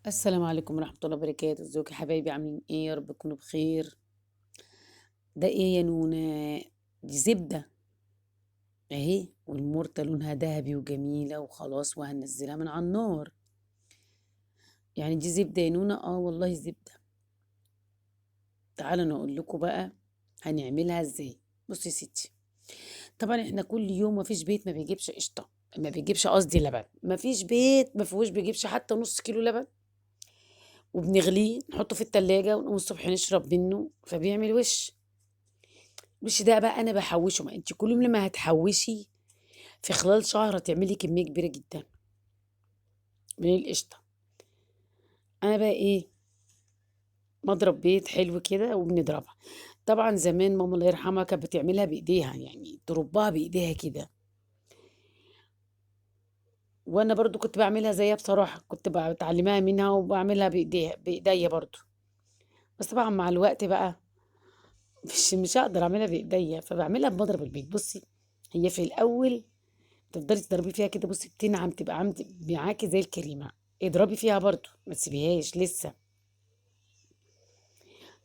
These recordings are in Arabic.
السلام عليكم ورحمة الله وبركاته، ازيكم يا حبايبي عاملين ايه؟ يا رب تكونوا بخير. ده ايه يا نونا؟ دي زبدة اهي، والمرتة لونها ذهبي وجميلة وخلاص، وهنزلها من على النار. يعني دي زبدة يا نونا؟ اه والله زبدة. تعالوا انا اقول لكم بقى هنعملها ازاي. بصي يا ستي، طبعا احنا كل يوم مفيش بيت ما بيجيبش قشطة، ما بيجيبش قصدي لبن، مفيش بيت ما فيهوش بيجيبش حتى نص كيلو لبن، وبنغليه نحطه في التلاجة ونقوم الصبح نشرب منه فبيعمل وش. مش ده بقى انا بحوشه، ما انت كل يوم لما هتحوشي في خلال شهر هتعملي كميه كبيره جدا من القشطه. انا بقى ايه، مضرب بيت حلو كده وبنضربها. طبعا زمان ماما الله يرحمها كانت بتعملها بايديها، يعني تربها بايديها كده، وانا برضو كنت بعملها زيها بصراحه، كنت بتعلمها منها وبعملها بايديها بايديا برضو. بس طبعا مع الوقت بقى مش هقدر اعملها بايديا، فبعملها بمضرب البيت. بصي، هي في الاول تفضلي تضربي فيها كده، بصي بتنعم، تبقى معاكي زي الكريمه. اضربي فيها برضو، ما تسيبيهاش لسه.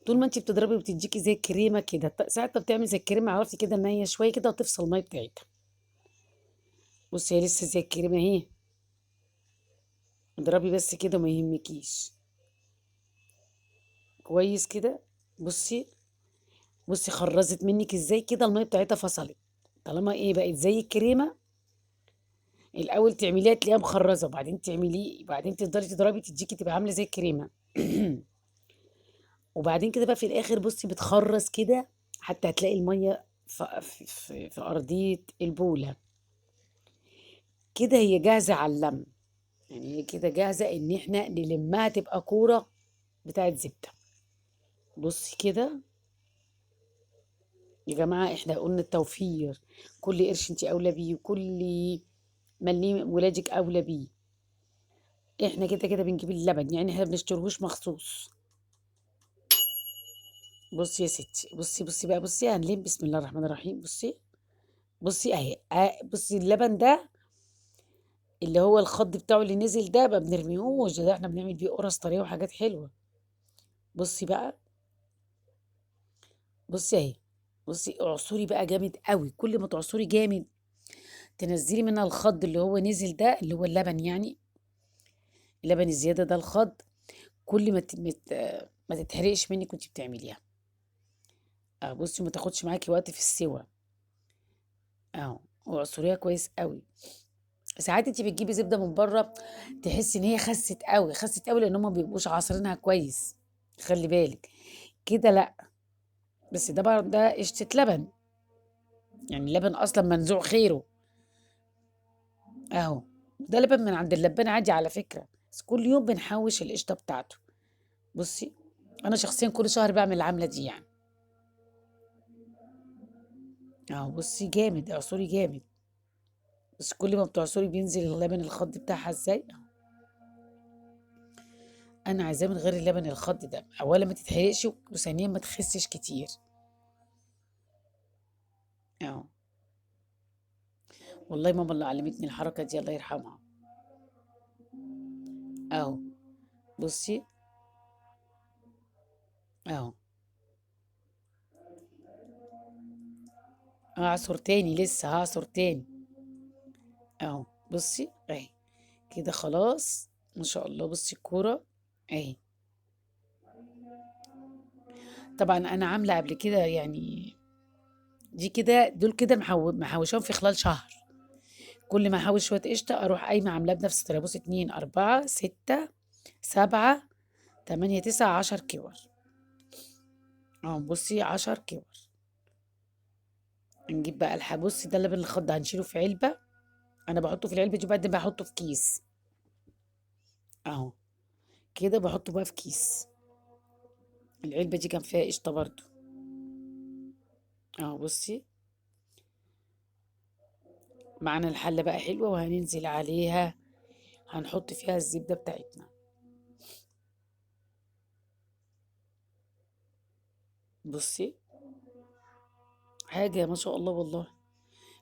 طول ما انت بتضربي بتديكي زي الكريمه كده، ساعه ما بتعمل زي الكريمه عرفتي كده ان هي شويه كده وتفصل الميه بتاعتها. بصي هي لسه زي الكريمه اهي. اضربي بس كده وما يهمكيش. كويس كده. بصي، بصي خرزت منك ازاي كده، الميه بتاعتها فصلت. طالما ايه بقت زي الكريمه، الاول تعمليها تلاقيها مخرزه، وبعدين تعمليه، وبعدين تفضلي تضربي تديكي تبقى عامله زي الكريمه. وبعدين كده بقى في الاخر بصي بتخرز كده، حتى هتلاقي الميه في ارضيه البوله كده، هي جاهزه على اللم. يعني هي كده جاهزه ان احنا نلمها تبقى كوره بتاعت زبده. بصي كده يا جماعه، احنا قلنا التوفير، كل قرش انت اولى بيه، وكل مليم ولادك اولى بيه. احنا كده كده بنجيب اللبن، يعني احنا بنشتروهوش مخصوص. بصي يا ستي، بصي بقى، بصي هنلم بسم الله الرحمن الرحيم. بصي، بصي اهي، بصي اللبن ده اللي هو الخض بتاعه اللي نزل ده ما بنرميهوش، ده احنا بنعمل بيه قرص طريه وحاجات حلوه. بصي بقى، بصي اهي. بصي اعصري بقى جامد قوي، كل ما تعصري جامد تنزلي منها الخض اللي هو نزل ده، اللي هو اللبن يعني، اللبن الزياده ده الخض. كل ما تتحرقش منك وانت بتعمليها. اه بصي، ما تاخدش معاكي وقت في السوى. اه، واعصريها كويس قوي. ساعات انت بتجيبي زبده من بره تحسي ان هي خست قوي، خست قوي، لان هم ما بيبقوش عصرينها كويس. خلي بالك كده، لا. بس ده بقى ده قشطه لبن، يعني اللبن اصلا منزوع خيره. اهو، ده لبن من عند اللبان عادي على فكره، بس كل يوم بنحوش القشطه بتاعته. بصي، انا شخصيا كل شهر بعمل العمله دي يعني. اهو بصي جامد، اعصري جامد. بس كل ما بتعصري بينزل اللبن الخض بتاعها ازاي. انا عايزاه من غير اللبن الخض ده، اولا ما تتحرقش، وثانيا ما تخسش كتير. اه، والله ماما اللي علمتني الحركه دي الله يرحمها. اهو بصي، اهو هعصر تاني، لسه هعصر تاني. اهو بصي اهي، كده خلاص ما شاء الله. بصي الكوره اهي. طبعا انا عامله قبل كده يعني، دي كده دول كده محوشاهم في خلال شهر. كل ما احوش شويه قشطه اروح قايمه عاملاه بنفس الطريقه. بصي، 2 4 6 7 8 9 10 كور. اه بصي 10 كور. نجيب بقى بصي ده اللبن الخض هنشيله في علبه. انا بحطه في العلبه دي وبعدين بحطه في كيس. اهو كده بحطه بقى في كيس. العلبه دي كان فيها قشطه برضو. اهو بصي، معانا الحله بقى حلوه وهننزل عليها، هنحط فيها الزبده بتاعتنا. بصي حاجه ما شاء الله والله.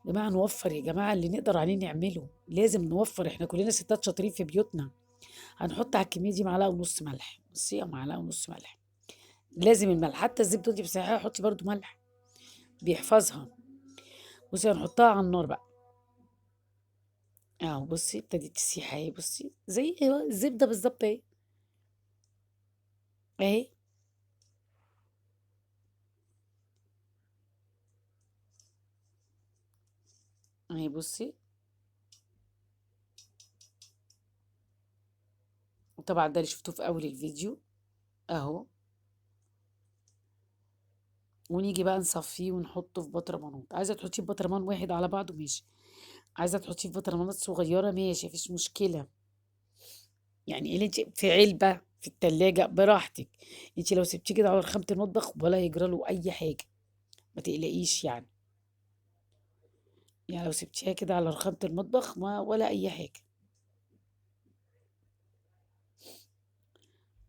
يا جماعه نوفر، يا جماعه اللي نقدر عليه نعمله، لازم نوفر، احنا كلنا ستات شاطرين في بيوتنا. هنحط على الكمية دي معلقة ونص ملح، بصي، أو معلقة ونص ملح. لازم الملح، حتى الزبدة وأنتِ بتسيحيها حطي برضه ملح، بيحفظها. بصي هنحطها على النار بقى. اهو بصي ابتدت تسيح اهي، بصي زي الزبدة بالظبط اهي. اهي. اهي بصي. وطبعا ده اللي شفتوه في اول الفيديو اهو. ونيجي بقى نصفيه ونحطه في بطرمانات، عايزه تحطيه في بطرمان واحد على بعضه ماشي، عايزه تحطيه في بطرمانات صغيره ماشي مفيش مشكله. يعني اللي انت في علبه في التلاجة براحتك. انت لو سبتيه كده على رخامة المطبخ ولا هيجرى له اي حاجه، ما تقلقيش يعني. يعني لو سبتيها كده على رخامة المطبخ ما ولا اي حاجه.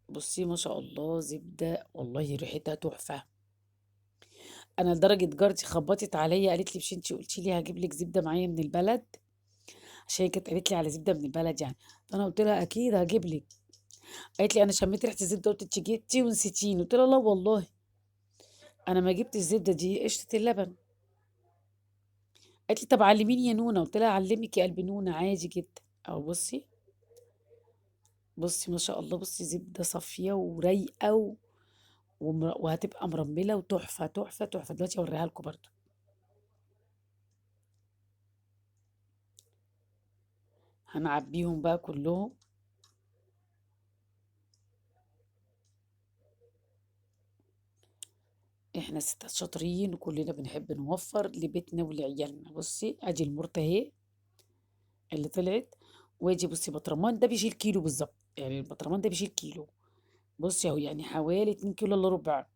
بصي ما شاء الله زبده والله ريحتها تحفه. انا لدرجه جارتي خبطت عليا قالت لي مش انتي قلتي لي هجيب لك زبده معايا من البلد، عشان هي كانت قالت لي على زبده من البلد يعني. فانا قلت لها اكيد هجيب لك. قالت لي انا شميت ريحه الزبده قلت انتي جبتي ونسيتيني، قلت لها لا والله انا ما جبت الزبده دي قشطه اللبن. قالت لي طب علميني يا نونه، قلت لها اعلمك يا قلب نونه عادي جدا. او بصي، بصي ما شاء الله، بصي زبده صافيه ورايقه وهتبقى مرمله وتحفه تحفه تحفه. دلوقتي اوريها لكم برضو. هنعبيهم بقى كلهم. احنا ستات شاطرين وكلنا بنحب نوفر لبيتنا ولعيالنا. بصي ادي المرته اهي اللي طلعت. وادي بصي بطرمان ده بيشيل كيلو بالظبط، يعني البطرمان ده بيشيل كيلو. بصي اهو يعني حوالي 2 كيلو الا ربع،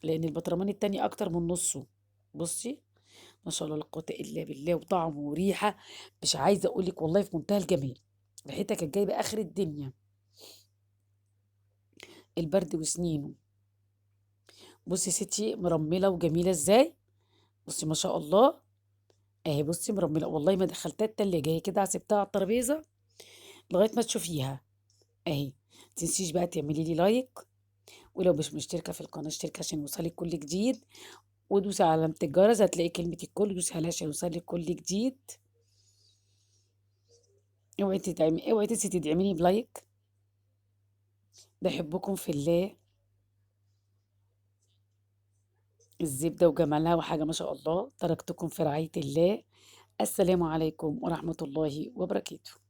لان البطرمان التاني اكتر من نصه. بصي ما شاء الله لا قوه الا بالله، وطعمه وريحه مش عايزه اقول لك والله في منتهى الجمال. ريحتها كانت جايبه اخر الدنيا. البرد وسنينه. بصي يا ستي مرمله وجميله ازاي. بصي ما شاء الله اهي، بصي مرمله والله ما دخلتها التلاجة، هي كده سبتها على الترابيزه لغايه ما تشوفيها اهي. متنسيش بقى تعملي لي لايك، ولو مش مشتركه في القناه اشتركي عشان يوصلك كل جديد، ودوسي على علامه الجرس هتلاقي كلمه الكل دوسي عليها عشان يوصلك كل جديد. اوعي تنسي تدعميني بلايك. بحبكم في الله. الزبده وجمالها وحاجه ما شاء الله. تركتكم في رعايه الله. السلام عليكم ورحمه الله وبركاته.